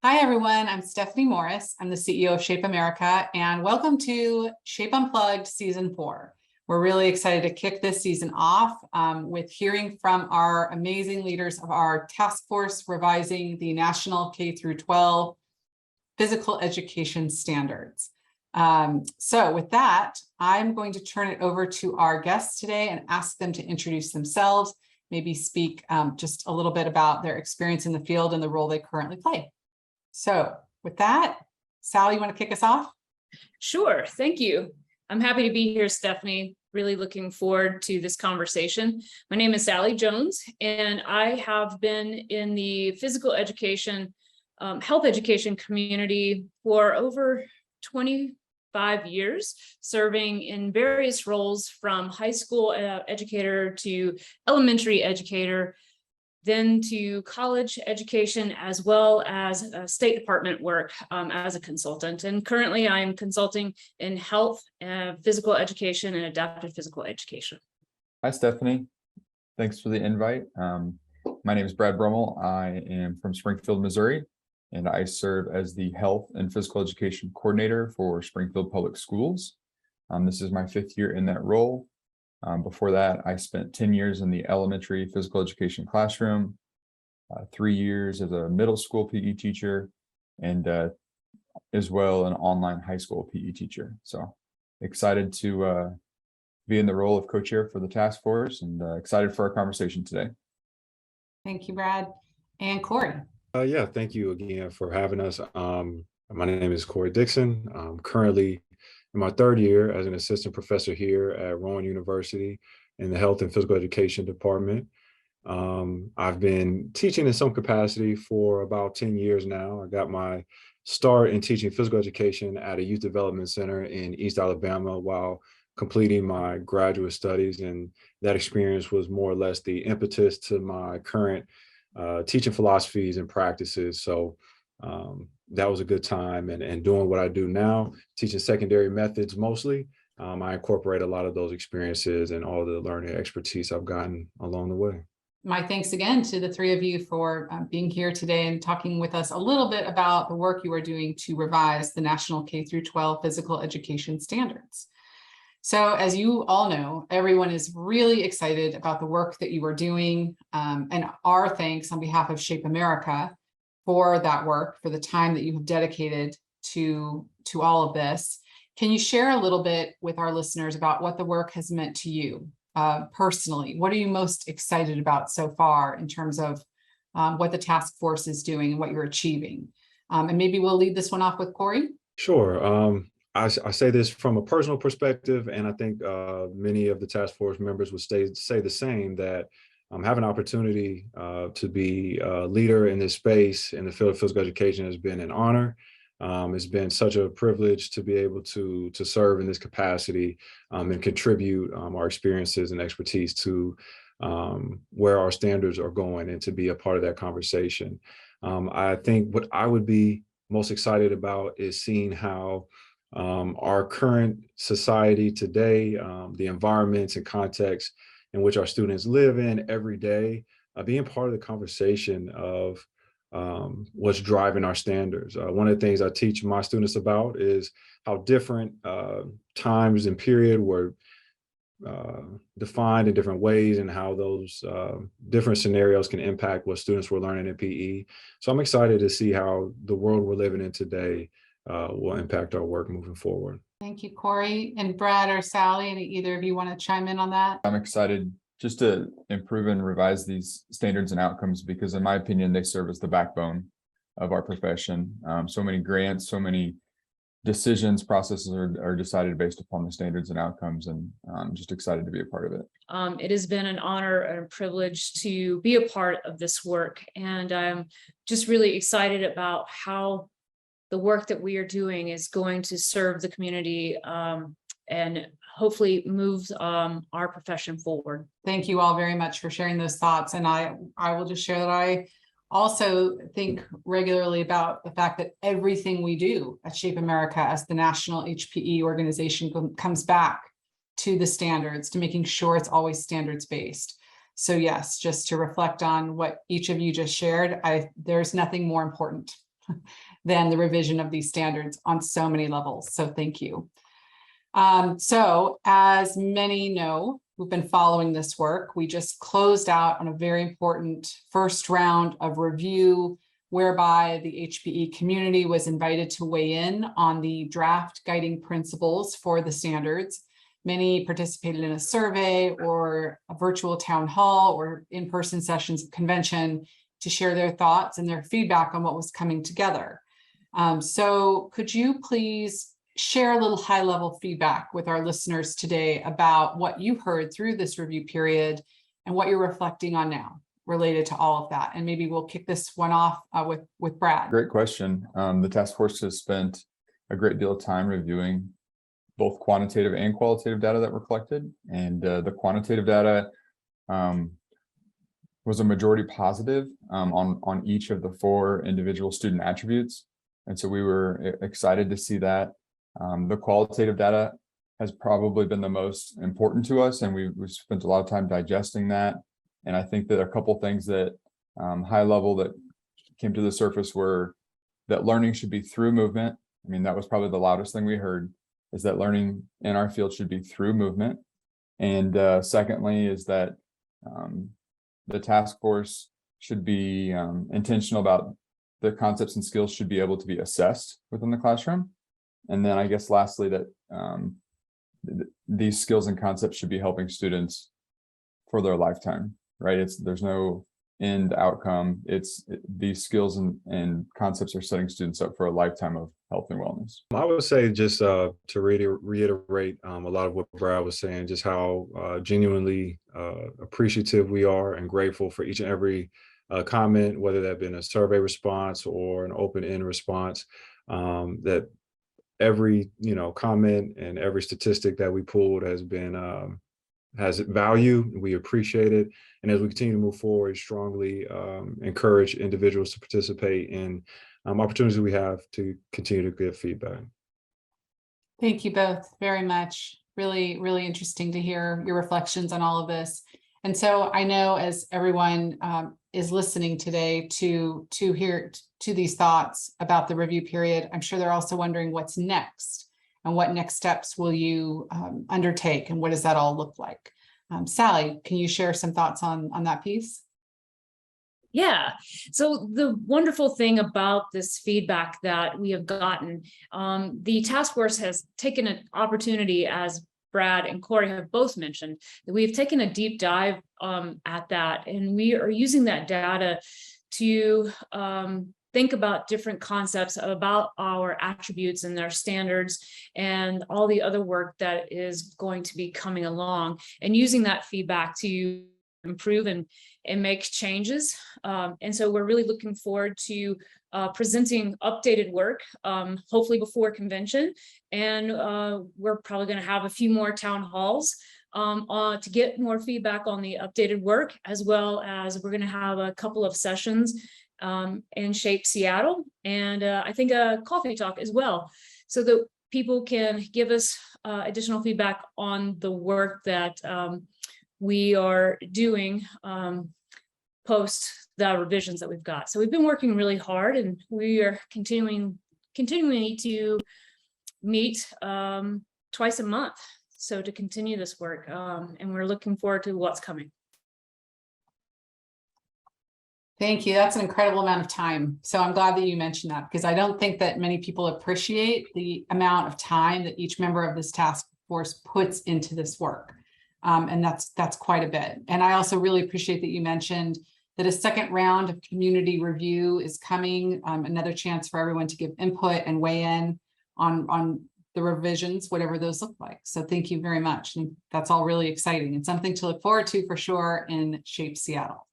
Hi, everyone. I'm Stephanie Morris. I'm the CEO of Shape America, and welcome to Shape Unplugged Season 4. We're really excited to kick this season off with hearing from our amazing leaders of our task force revising the National K-12 Physical Education Standards. So with that, I'm going to turn it over to our guests today and ask them to introduce themselves, maybe speak just a little bit about their experience in the field and the role they currently play. So with that, Sally, you want to kick us off? Sure. Thank you. I'm happy to be here, Stephanie. Really looking forward to this conversation. My name is Sally Jones, and I have been in the physical education, health education community for over 25 years, serving in various roles from high school educator to elementary educator, then to college education, as well as State Department work as a consultant. And currently I'm consulting in health, physical education, and adaptive physical education. Hi, Stephanie. Thanks for the invite. My name is Brad Brummel. I am from Springfield, Missouri, and I serve as the Health and Physical Education Coordinator for Springfield Public Schools. This is my 5th year in that role. Before that, I spent 10 years in the elementary physical education classroom, 3 years as a middle school PE teacher, and as well an online high school PE teacher. So excited to be in the role of co-chair for the task force, and excited for our conversation today. Thank you, Brad. And Cory. Yeah, thank you again for having us. My name is Cory Dixon. I'm currently in my 3rd year as an assistant professor here at Rowan University in the Health and Physical Education Department. I've been teaching in some capacity for about 10 years now. I got my start in teaching physical education at a youth development center in East Alabama while completing my graduate studies. And that experience was more or less the impetus to my current teaching philosophies and practices. So that was a good time, and doing what I do now, teaching secondary methods mostly. I incorporate a lot of those experiences and all the learning expertise I've gotten along the way. My thanks again to the 3 of you for being here today and talking with us a little bit about the work you are doing to revise the National K-12 Physical Education Standards. So as you all know, everyone is really excited about the work that you are doing, and our thanks on behalf of Shape America for that work, for the time that you have dedicated to all of this. Can you share a little bit with our listeners about what the work has meant to you personally? What are you most excited about so far in terms of what the task force is doing and what you're achieving? And maybe we'll lead this one off with Cory. Sure. I say this from a personal perspective, and I think many of the task force members would say the same, that having an opportunity to be a leader in this space in the field of physical education has been an honor. It's been such a privilege to be able to serve in this capacity and contribute our experiences and expertise to where our standards are going, and to be a part of that conversation. I think what I would be most excited about is seeing how our current society today, the environments and contexts in which our students live in every day, being part of the conversation of what's driving our standards. One of the things I teach my students about is how different times and period were defined in different ways, and how those different scenarios can impact what students were learning in PE. So I'm excited to see how the world we're living in today will impact our work moving forward. Thank you, Cory. And Brad or Sally, any either of you want to chime in on that? I'm excited just to improve and revise these standards and outcomes, because in my opinion, they serve as the backbone of our profession. So many grants, so many decisions, processes are decided based upon the standards and outcomes, and I'm just excited to be a part of it. It has been an honor and a privilege to be a part of this work, and I'm just really excited about how the work that we are doing is going to serve the community and hopefully move our profession forward. Thank you all very much for sharing those thoughts. And I will just share that I also think regularly about the fact that everything we do at Shape America as the national HPE organization comes back to the standards, to making sure it's always standards-based. So yes, just to reflect on what each of you just shared, there's nothing more important than the revision of these standards on so many levels. So thank you. So as many know, who've been following this work, we just closed out on a very important first round of review whereby the HPE community was invited to weigh in on the draft guiding principles for the standards. Many participated in a survey or a virtual town hall or in-person sessions of convention to share their thoughts and their feedback on what was coming together. So could you please share a little high-level feedback with our listeners today about what you heard through this review period and what you're reflecting on now related to all of that? And maybe we'll kick this one off with Brad. Great question. The task force has spent a great deal of time reviewing both quantitative and qualitative data that were collected. And the quantitative data was a majority positive on each of the 4 individual student attributes. And so we were excited to see that. The qualitative data has probably been the most important to us, and we've spent a lot of time digesting that. And I think that a couple things that high level that came to the surface were that learning should be through movement. I mean, that was probably the loudest thing we heard, is that learning in our field should be through movement. And secondly is that the task force should be intentional about the concepts and skills should be able to be assessed within the classroom. And then I guess lastly that these skills and concepts should be helping students for their lifetime, right? There's no end outcome. These skills and concepts are setting students up for a lifetime of health and wellness. I would say just to reiterate a lot of what Brad was saying, just how genuinely appreciative we are and grateful for each and every comment, whether that been a survey response or an open-end response, that every comment and every statistic that we pulled has been has value. We appreciate it, and as we continue to move forward, strongly encourage individuals to participate in opportunities we have to continue to give feedback. Thank you both very much. Really, really interesting to hear your reflections on all of this. And so I know as everyone is listening today to these thoughts about the review period, I'm sure they're also wondering what's next and what next steps will you undertake and what does that all look like? Sally, can you share some thoughts on that piece? Yeah. So the wonderful thing about this feedback that we have gotten, the task force has taken an opportunity, as Brad and Cory have both mentioned, that we've taken a deep dive at that, and we are using that data to think about different concepts about our attributes and their standards and all the other work that is going to be coming along, and using that feedback to improve and make changes. And so we're really looking forward to presenting updated work, hopefully before convention. And we're probably going to have a few more town halls to get more feedback on the updated work, as well as we're going to have a couple of sessions in Shape Seattle, and I think a coffee talk as well, so that people can give us additional feedback on the work that we are doing post the revisions that we've got. So we've been working really hard, and we are continuing to meet twice a month, so to continue this work, and we're looking forward to what's coming. Thank you. That's an incredible amount of time. So I'm glad that you mentioned that, because I don't think that many people appreciate the amount of time that each member of this task force puts into this work. And that's quite a bit. And I also really appreciate that you mentioned that a second round of community review is coming, another chance for everyone to give input and weigh in on the revisions, whatever those look like. So thank you very much. And that's all really exciting and something to look forward to for sure in Shape Seattle.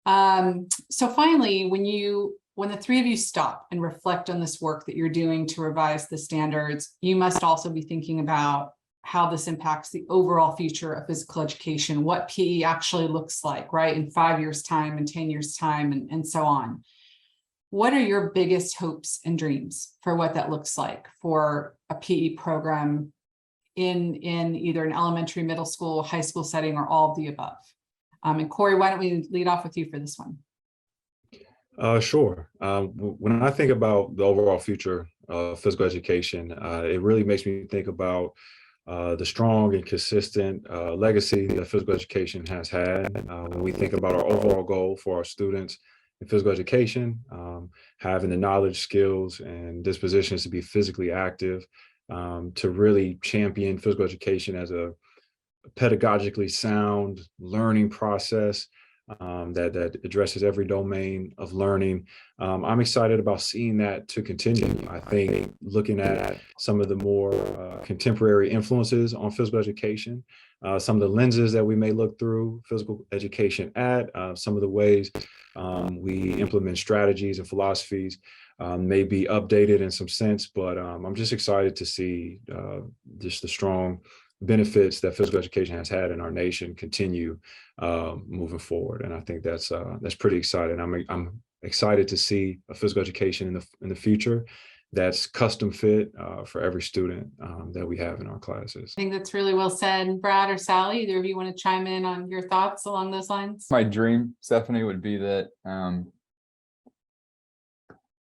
So finally, when the three of you stop and reflect on this work that you're doing to revise the standards, you must also be thinking about how this impacts the overall future of physical education, what PE actually looks like, right, in 5 years' time and 10 years' time, and so on. What are your biggest hopes and dreams for what that looks like for a PE program in either an elementary, middle school, high school setting, or all of the above? And Cory, why don't we lead off with you for this one? Sure. When I think about the overall future of physical education, it really makes me think about the strong and consistent legacy that physical education has had. When we think about our overall goal for our students in physical education, having the knowledge, skills, and dispositions to be physically active, to really champion physical education as a pedagogically sound learning process that addresses every domain of learning. I'm excited about seeing that to continue. I think looking at some of the more contemporary influences on physical education, some of the lenses that we may look through physical education at, some of the ways we implement strategies and philosophies may be updated in some sense, but I'm just excited to see just the strong benefits that physical education has had in our nation continue moving forward, and I think that's pretty exciting. I'm excited to see a physical education in the future that's custom fit for every student that we have in our classes. I think that's really well said. Brad or Sally, either of you want to chime in on your thoughts along those lines? My dream, Stephanie, would be that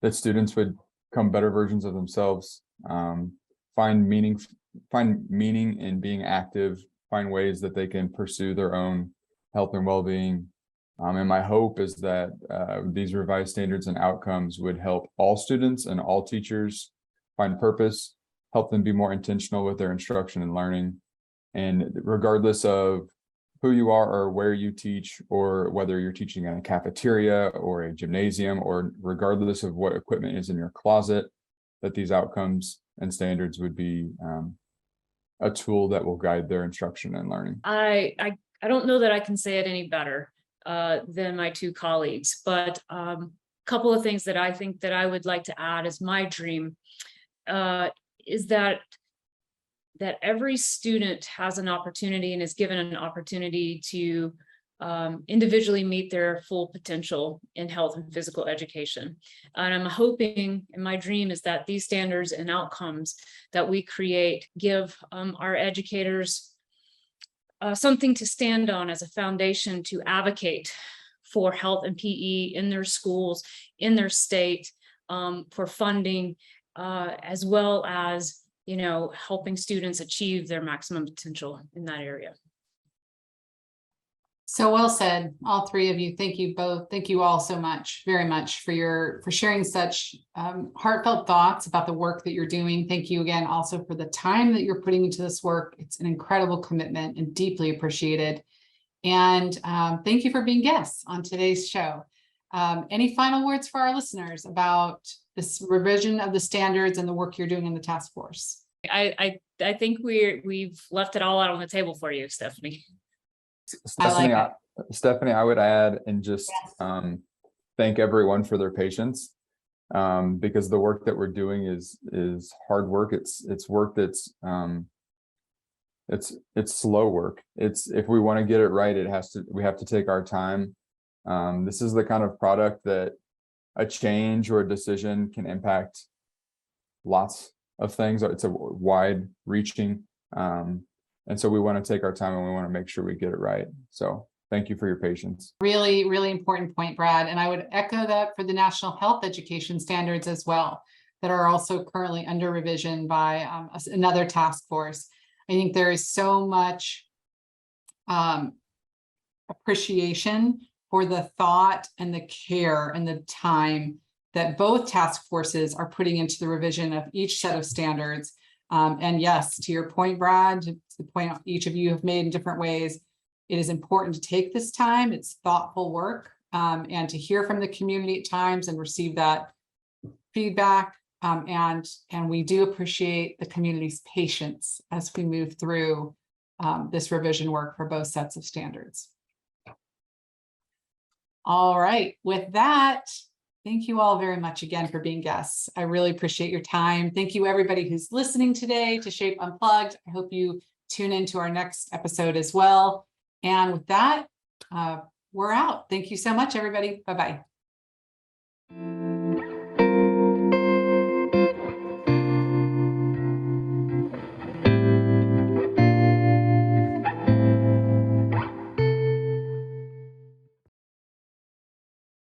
that students would become better versions of themselves, find meaning in being active, find ways that they can pursue their own health and well-being. And my hope is that these revised standards and outcomes would help all students and all teachers find purpose, help them be more intentional with their instruction and learning. And regardless of who you are or where you teach, or whether you're teaching in a cafeteria or a gymnasium, or regardless of what equipment is in your closet, that these outcomes and standards would be a tool that will guide their instruction and learning. I don't know that I can say it any better than my two colleagues, but a couple of things that I think that I would like to add as my dream is that every student has an opportunity and is given an opportunity to individually meet their full potential in health and physical education. And I'm hoping, and my dream is that these standards and outcomes that we create give our educators something to stand on as a foundation to advocate for health and PE in their schools, in their state, for funding, as well as, you know, helping students achieve their maximum potential in that area. So well said, all three of you. Thank you both. Thank you all so much, very much for sharing such heartfelt thoughts about the work that you're doing. Thank you again also for the time that you're putting into this work. It's an incredible commitment and deeply appreciated. And thank you for being guests on today's show. Any final words for our listeners about this revision of the standards and the work you're doing in the task force? I think we've left it all out on the table for you, Stephanie. Stephanie, I would add and just thank everyone for their patience, because the work that we're doing is hard work. It's work that's it's slow work. It's, if we want to get it right, we have to take our time. This is the kind of product that a change or a decision can impact lots of things. It's a wide reaching, and so we want to take our time and we want to make sure we get it right. So thank you for your patience. Really, really important point, Brad. And I would echo that for the National Health Education Standards as well, that are also currently under revision by another task force. I think there is so much appreciation for the thought and the care and the time that both task forces are putting into the revision of each set of standards. And yes, to your point, Brad, to the point each of you have made in different ways, it is important to take this time. It's thoughtful work, and to hear from the community at times and receive that feedback. And we do appreciate the community's patience as we move through this revision work for both sets of standards. All right, with that, thank you all very much again for being guests. I really appreciate your time. Thank you everybody who's listening today to Shape Unplugged. I hope you tune into our next episode as well. And with that, we're out. Thank you so much, everybody. Bye-bye.